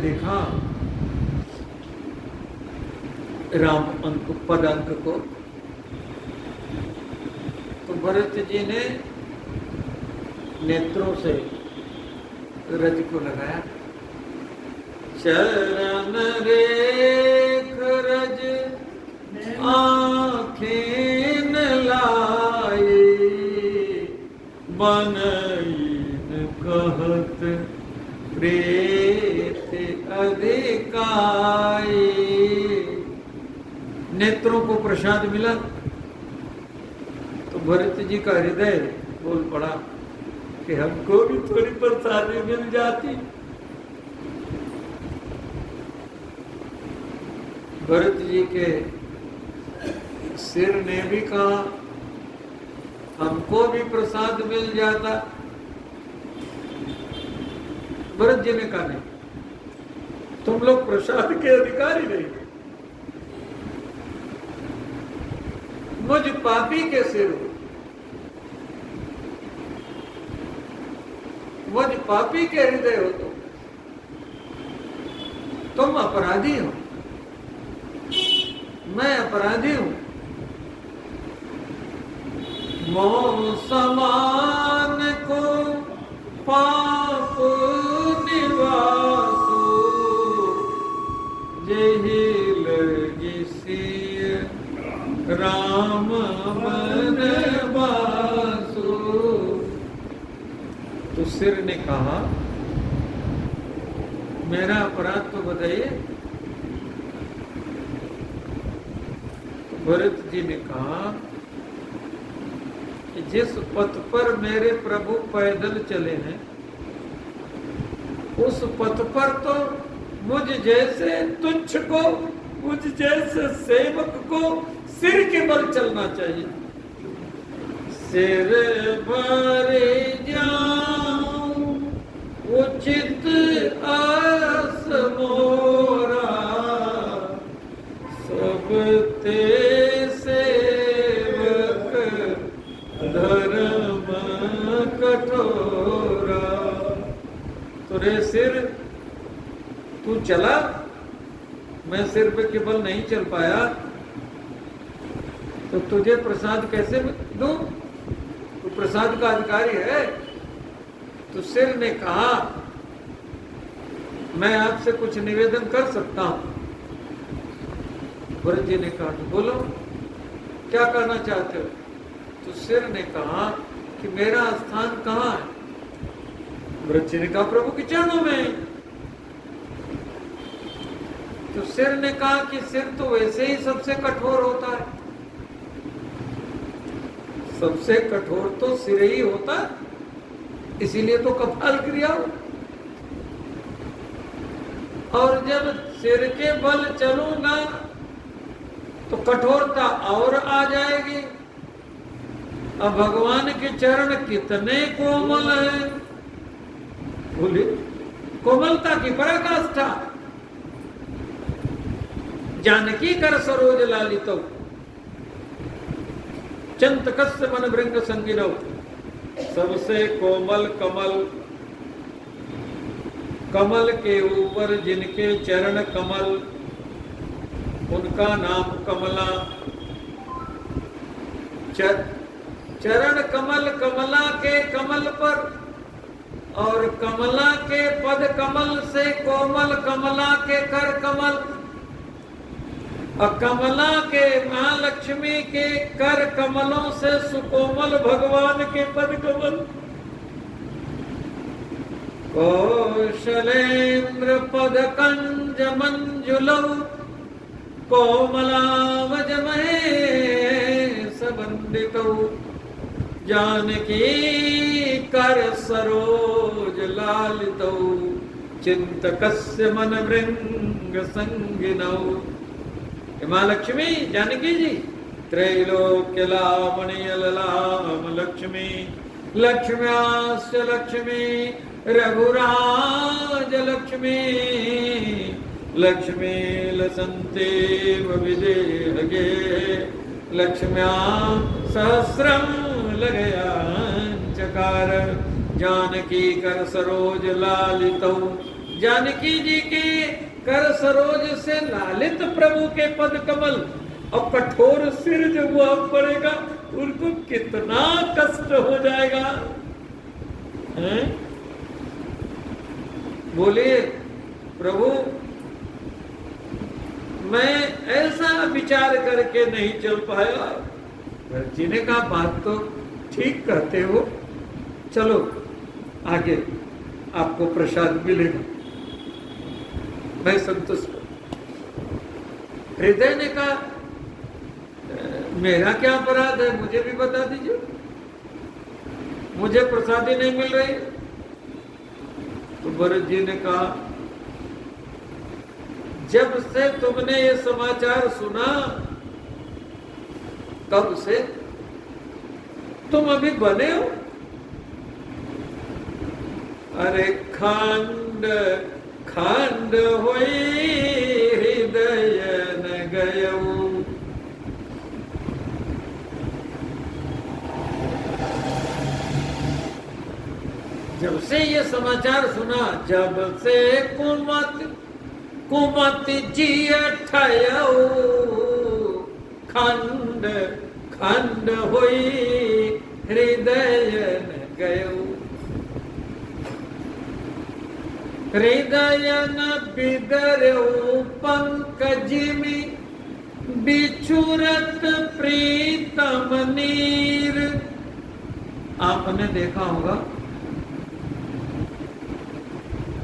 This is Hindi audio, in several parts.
देखा राम अंक पद अंक को, तो भरत जी ने नेत्रों से रज को लगाया। चरण रेख रज आँखें लाई, बनईन कहत प्रेत अधिकाई। नेत्रों को प्रसाद मिला तो भरत जी का हृदय बोल पड़ा कि हमको भी थोड़ी प्रसादी मिल जाती। भरत जी के सिर ने भी कहा हमको भी प्रसाद मिल जाता। भरत जी ने कहा नहीं, तुम लोग प्रसाद के अधिकारी नहीं, मुझ पापी के सिर हो, मुझ पापी के हृदय हो, तुम अपराधी हो, मैं अपराधी हूं। मोह समान को पाप निवासो, जेहि लगी सिय राम मन बासो। तो सिर ने कहा मेरा अपराध तो बताइए। भरत जी ने कहा कि जिस पथ पर मेरे प्रभु पैदल चले हैं, उस पथ पर तो मुझ जैसे तुच्छ को, मुझ जैसे सेवक को सिर के बल चलना चाहिए। सिर भरे जाऊं उचित आस मोरा, सब ते सेवक धर्म कठोरा। तो रे सिर तू चला, मैं सिर पे केवल नहीं चल पाया, तो तुझे प्रसाद कैसे दूं? तू प्रसाद का अधिकारी है। तो सिर ने कहा मैं आपसे कुछ निवेदन कर सकता हूं। भरत जी ने कहा तो बोलो क्या करना चाहते हो? तो सिर ने कहा कि मेरा स्थान कहाँ है? भरत जी ने कहा प्रभु के चरणों में। तो सिर ने कहा कि सिर तो वैसे ही सबसे कठोर होता है, सबसे कठोर तो सिर ही होता है, इसीलिए तो कपाल क्रिया हो। और जब सिर के बल चलूंगा तो कठोरता और आ जाएगी। अब भगवान के चरण कितने कोमल है, बोले कोमलता की पराकाष्ठा। जानकी कर सरोज लालितो, चंत कस्य मन भृंग संगिनो। सबसे कोमल कमल, कमल के ऊपर जिनके चरण कमल, उनका नाम कमला। चरण कमल, कमला के कमल पर, और कमला के पद कमल से कोमल कमला के कर कमल, और कमला के महालक्ष्मी के कर कमलों से सुकोमल भगवान के पद कमल। कौशलेन्द्र पद कंज मंजुलौ, कोमलावज महेश वंदितौ। जानकी कर सरोज लालितौ, चिंतकस्य मन भृंग संगिनौ। महालक्ष्मी जानकी जी त्रैलोक्य लावण्य ललाम लक्ष्मी, लक्ष्म्यास्य लक्ष्मी रघुराज लक्ष्मी। लक्ष्मी लसन्तेव विदेहगे, लक्ष्म्यां सहस्रं लगयाञ्चकार। जानकी कर सरोज लालितौ, जानकी जी के कर सरोज से लालित प्रभु के पद कमल और कठोर सिर जब वो अब पड़ेगा उनको कितना कष्ट हो जाएगा। हैं? बोलिए प्रभु मैं ऐसा विचार करके नहीं चल पाया। भरत जी ने कहा बात तो ठीक कहते हो, चलो आगे आपको प्रसाद मिलेगा, मैं संतुष्ट हूं। हृदय ने कहा मेरा क्या अपराध है, मुझे भी बता दीजिए, मुझे प्रसादी नहीं मिल रही। तो भरत जी ने कहा जब से तुमने ये समाचार सुना तब से तुम अभी बने हो। अरे खंड खंड होई हृदय न गयऊ। जब से ये समाचार सुना, जब से कुमति जी ठयऊ खंड खंड होई हृदय न गयऊ। हृदय न बिदरऊ पंकज में बिछुरत प्रीतम नीर। आपने देखा होगा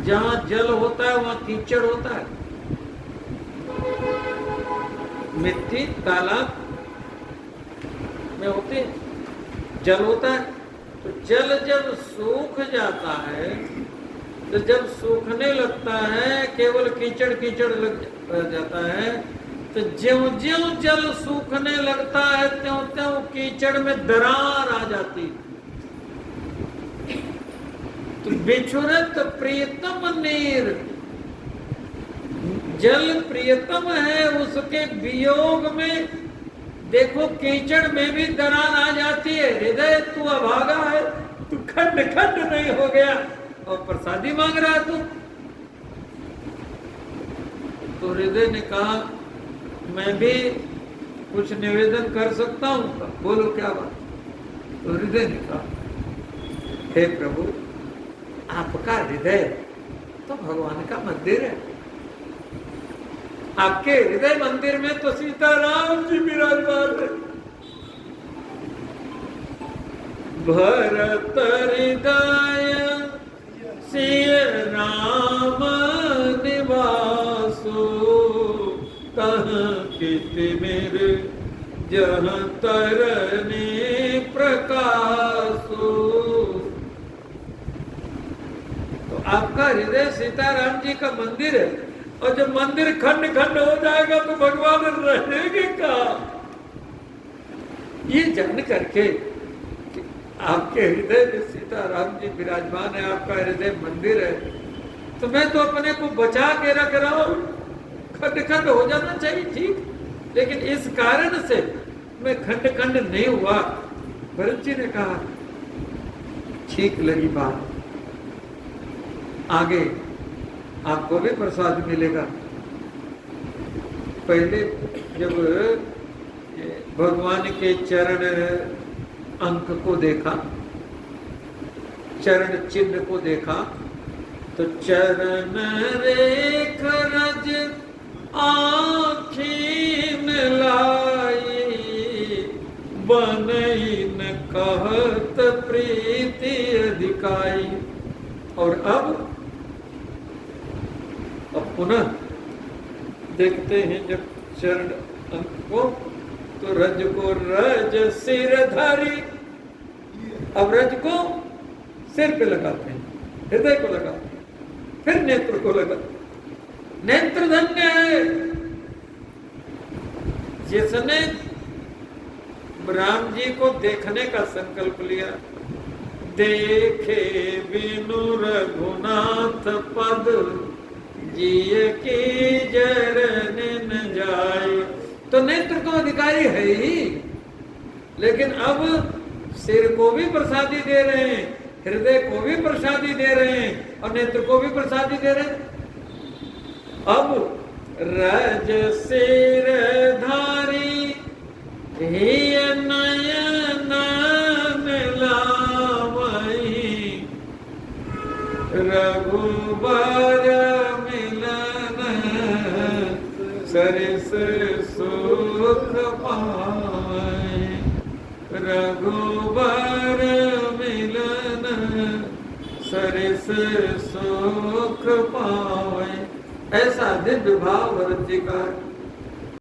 जहां जल होता है वहां कीचड़ होता है, मिट्टी तालाब में होती है, जल होता है। तो जल जब सूख जाता है तो जब सूखने लगता है केवल कीचड़ कीचड़ लग जाता है, तो ज्यों ज्यों जल सूखने लगता है त्यों त्यों कीचड़ में दरार आ जाती है। तो बिछुरत प्रियतम नीर, जल प्रियतम है, उसके वियोग में देखो कीचड़ में भी दरार आ जाती है। हृदय तू अभागा है, तू खंड खंड नहीं हो गया और प्रसादी मांग रहा तू। तो हृदय ने कहा मैं भी कुछ निवेदन कर सकता हूं, बोलो क्या बात। तो हृदय ने कहा हे प्रभु आपका हृदय तो भगवान का मंदिर है, आपके हृदय मंदिर में तो सीताराम जी विराजमान है। भरत हृदय सिय राम निवासो कह कितमिर जह तरने प्रकाशो। आपका हृदय सीताराम जी का मंदिर है, और जब मंदिर खंड खंड हो जाएगा तो भगवान रहेंगे कहाँ। ये जान करके कि आपके हृदय में सीताराम जी विराजमान है, आपका हृदय मंदिर है, तो मैं तो अपने को बचा के रख रहा हूं। खंड खंड हो जाना चाहिए ठीक, लेकिन इस कारण से मैं खंड खंड नहीं हुआ। भरत जी ने कहा ठीक लगी बात, आगे आपको भी प्रसाद मिलेगा। पहले जब भगवान के चरण अंक को देखा, चरण चिन्ह को देखा, तो चरण रेख रज आँखीन लाई बनईन कहत प्रीति अधिकाई। और अब पुनः देखते हैं जब चरण अंक को, तो रज को रज सिर धारी, अब रज को सिर पे लगाते हैं, हृदय को लगाते हैं, फिर नेत्र को लगाते हैं। नेत्र धन्य है जिसने राम जी को देखने का संकल्प लिया। देखे बिनु रघुनाथ पद जिय की जरन न जाए। तो नेत्र तो अधिकारी है ही, लेकिन अब सिर को भी प्रसादी दे रहे हैं, हृदय को भी प्रसादी दे रहे हैं और नेत्र को भी प्रसादी दे रहे हैं। अब रज सिर धारी हिय नयन मिलावई, रघुबर मिलन सरिस सुख पाए, रघुबर मिलन सरिस सुख पाए। ऐसा दिव्य भाव रचिका